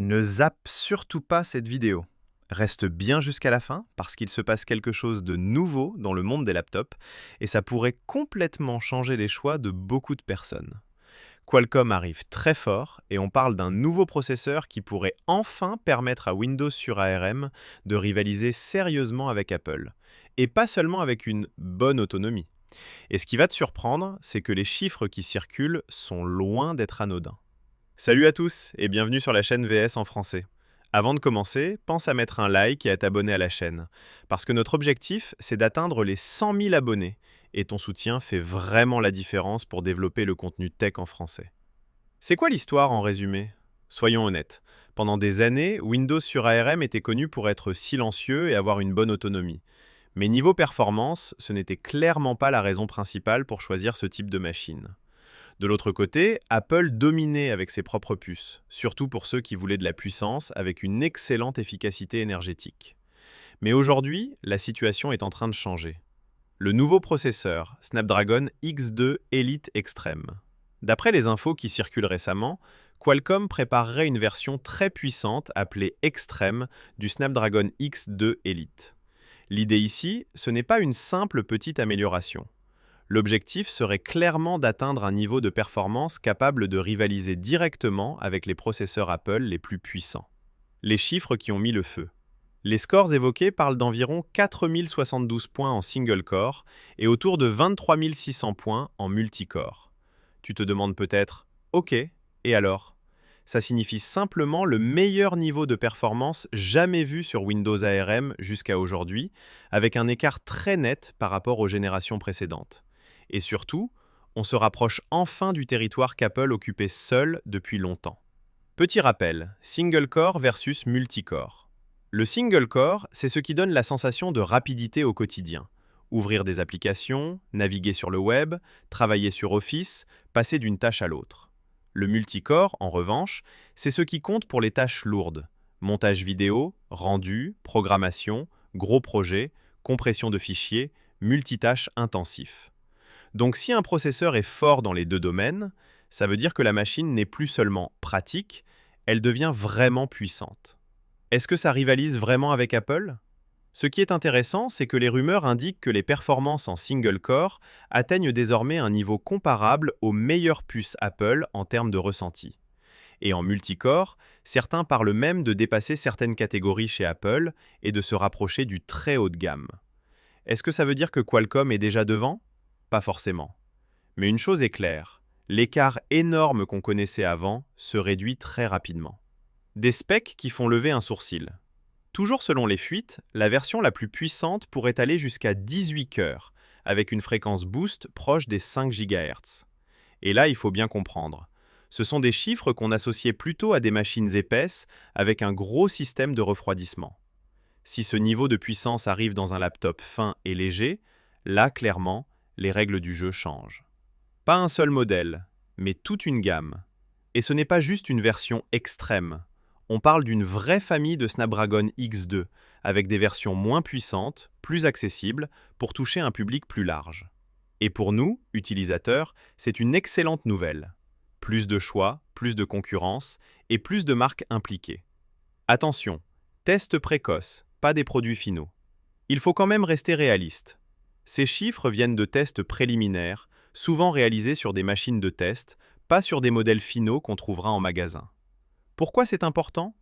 Ne zappe surtout pas cette vidéo. Reste bien jusqu'à la fin parce qu'il se passe quelque chose de nouveau dans le monde des laptops et ça pourrait complètement changer les choix de beaucoup de personnes. Qualcomm arrive très fort et on parle d'un nouveau processeur qui pourrait enfin permettre à Windows sur ARM de rivaliser sérieusement avec Apple. Et pas seulement avec une bonne autonomie. Et ce qui va te surprendre, c'est que les chiffres qui circulent sont loin d'être anodins. Salut à tous et bienvenue sur la chaîne VS en français. Avant de commencer, pense à mettre un like et à t'abonner à la chaîne, parce que notre objectif, c'est d'atteindre les 100 000 abonnés, et ton soutien fait vraiment la différence pour développer le contenu tech en français. C'est quoi l'histoire en résumé? Soyons honnêtes, pendant des années, Windows sur ARM était connu pour être silencieux et avoir une bonne autonomie. Mais niveau performance, ce n'était clairement pas la raison principale pour choisir ce type de machine. De l'autre côté, Apple dominait avec ses propres puces, surtout pour ceux qui voulaient de la puissance avec une excellente efficacité énergétique. Mais aujourd'hui, la situation est en train de changer. Le nouveau processeur, Snapdragon X2 Elite Extreme. D'après les infos qui circulent récemment, Qualcomm préparerait une version très puissante appelée Extreme du Snapdragon X2 Elite. L'idée ici, ce n'est pas une simple petite amélioration. L'objectif serait clairement d'atteindre un niveau de performance capable de rivaliser directement avec les processeurs Apple les plus puissants. Les chiffres qui ont mis le feu. Les scores évoqués parlent d'environ 4072 points en single core et autour de 23 600 points en multicore. Tu te demandes peut-être, ok, et alors? Ça signifie simplement le meilleur niveau de performance jamais vu sur Windows ARM jusqu'à aujourd'hui, avec un écart très net par rapport aux générations précédentes. Et surtout, on se rapproche enfin du territoire qu'Apple occupait seul depuis longtemps. Petit rappel, single core versus multicore. Le single core, c'est ce qui donne la sensation de rapidité au quotidien. Ouvrir des applications, naviguer sur le web, travailler sur Office, passer d'une tâche à l'autre. Le multicore, en revanche, c'est ce qui compte pour les tâches lourdes. Montage vidéo, rendu, programmation, gros projets, compression de fichiers, multitâches intensif. Donc si un processeur est fort dans les deux domaines, ça veut dire que la machine n'est plus seulement pratique, elle devient vraiment puissante. Est-ce que ça rivalise vraiment avec Apple? Ce qui est intéressant, c'est que les rumeurs indiquent que les performances en single core atteignent désormais un niveau comparable aux meilleures puces Apple en termes de ressenti. Et en multicore, certains parlent même de dépasser certaines catégories chez Apple et de se rapprocher du très haut de gamme. Est-ce que ça veut dire que Qualcomm est déjà devant? Pas forcément. Mais une chose est claire, l'écart énorme qu'on connaissait avant se réduit très rapidement. Des specs qui font lever un sourcil. Toujours selon les fuites, la version la plus puissante pourrait aller jusqu'à 18 cœurs, avec une fréquence boost proche des 5 GHz. Et là, il faut bien comprendre. Ce sont des chiffres qu'on associait plutôt à des machines épaisses avec un gros système de refroidissement. Si ce niveau de puissance arrive dans un laptop fin et léger, là, clairement, les règles du jeu changent. Pas un seul modèle, mais toute une gamme. Et ce n'est pas juste une version extrême. On parle d'une vraie famille de Snapdragon X2, avec des versions moins puissantes, plus accessibles, pour toucher un public plus large. Et pour nous, utilisateurs, c'est une excellente nouvelle. Plus de choix, plus de concurrence et plus de marques impliquées. Attention, test précoce, pas des produits finaux. Il faut quand même rester réaliste. Ces chiffres viennent de tests préliminaires, souvent réalisés sur des machines de test, pas sur des modèles finaux qu'on trouvera en magasin. Pourquoi c'est important?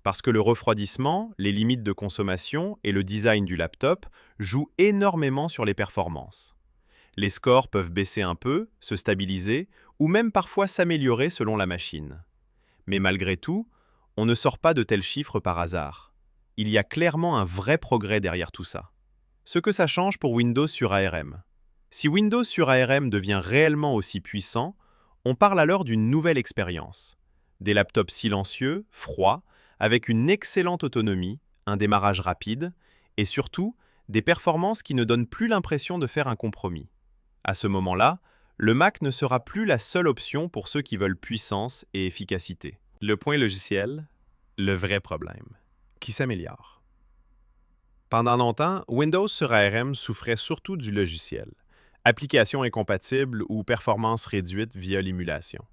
Parce que le refroidissement, les limites de consommation et le design du laptop jouent énormément sur les performances. Les scores peuvent baisser un peu, se stabiliser, ou même parfois s'améliorer selon la machine. Mais malgré tout, on ne sort pas de tels chiffres par hasard. Il y a clairement un vrai progrès derrière tout ça. Ce que ça change pour Windows sur ARM. Si Windows sur ARM devient réellement aussi puissant, on parle alors d'une nouvelle expérience. Des laptops silencieux, froids, avec une excellente autonomie, un démarrage rapide, et surtout, des performances qui ne donnent plus l'impression de faire un compromis. À ce moment-là, le Mac ne sera plus la seule option pour ceux qui veulent puissance et efficacité. Le point logiciel, le vrai problème, qui s'améliore. Pendant longtemps, Windows sur ARM souffrait surtout du logiciel, applications incompatibles ou performances réduites via l'émulation.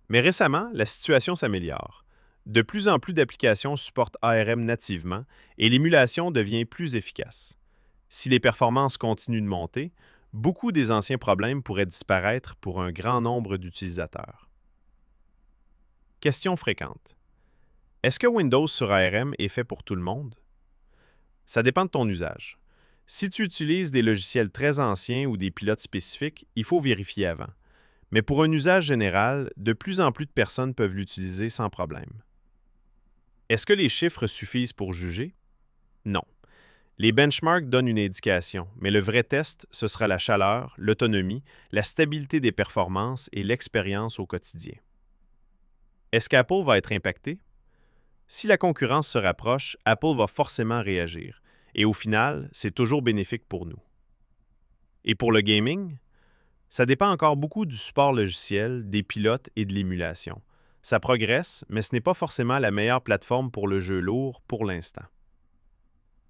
Mais récemment, la situation s'améliore. De plus en plus d'applications supportent ARM nativement et l'émulation devient plus efficace. Si les performances continuent de monter, beaucoup des anciens problèmes pourraient disparaître pour un grand nombre d'utilisateurs. Question fréquente. Est-ce que Windows sur ARM est fait pour tout le monde? Ça dépend de ton usage. Si tu utilises des logiciels très anciens ou des pilotes spécifiques, il faut vérifier avant. Mais pour un usage général, de plus en plus de personnes peuvent l'utiliser sans problème. Est-ce que les chiffres suffisent pour juger? Non. Les benchmarks donnent une indication, mais le vrai test, ce sera la chaleur, l'autonomie, la stabilité des performances et l'expérience au quotidien. Est-ce qu'Apple va être impacté? Si la concurrence se rapproche, Apple va forcément réagir. Et au final, c'est toujours bénéfique pour nous. Et pour le gaming? Ça dépend encore beaucoup du support logiciel, des pilotes et de l'émulation. Ça progresse, mais ce n'est pas forcément la meilleure plateforme pour le jeu lourd pour l'instant.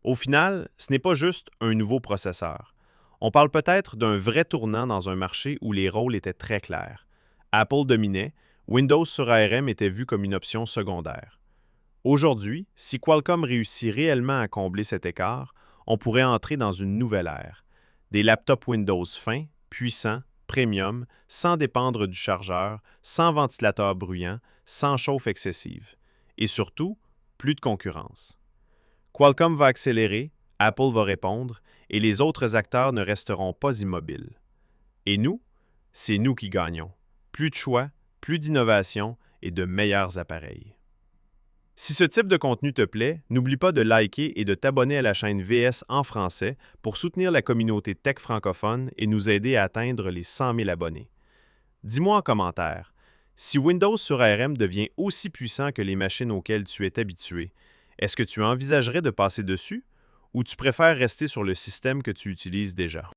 Au final, ce n'est pas juste un nouveau processeur. On parle peut-être d'un vrai tournant dans un marché où les rôles étaient très clairs. Apple dominait, Windows sur ARM était vu comme une option secondaire. Aujourd'hui, si Qualcomm réussit réellement à combler cet écart, on pourrait entrer dans une nouvelle ère. Des laptops Windows fins, puissants, premium, sans dépendre du chargeur, sans ventilateur bruyant, sans chauffe excessive. Et surtout, plus de concurrence. Qualcomm va accélérer, Apple va répondre, et les autres acteurs ne resteront pas immobiles. Et nous, c'est nous qui gagnons. Plus de choix, plus d'innovation et de meilleurs appareils. Si ce type de contenu te plaît, n'oublie pas de liker et de t'abonner à la chaîne VS en français pour soutenir la communauté tech francophone et nous aider à atteindre les 100 000 abonnés. Dis-moi en commentaire, si Windows sur ARM devient aussi puissant que les machines auxquelles tu es habitué, est-ce que tu envisagerais de passer dessus ou tu préfères rester sur le système que tu utilises déjà?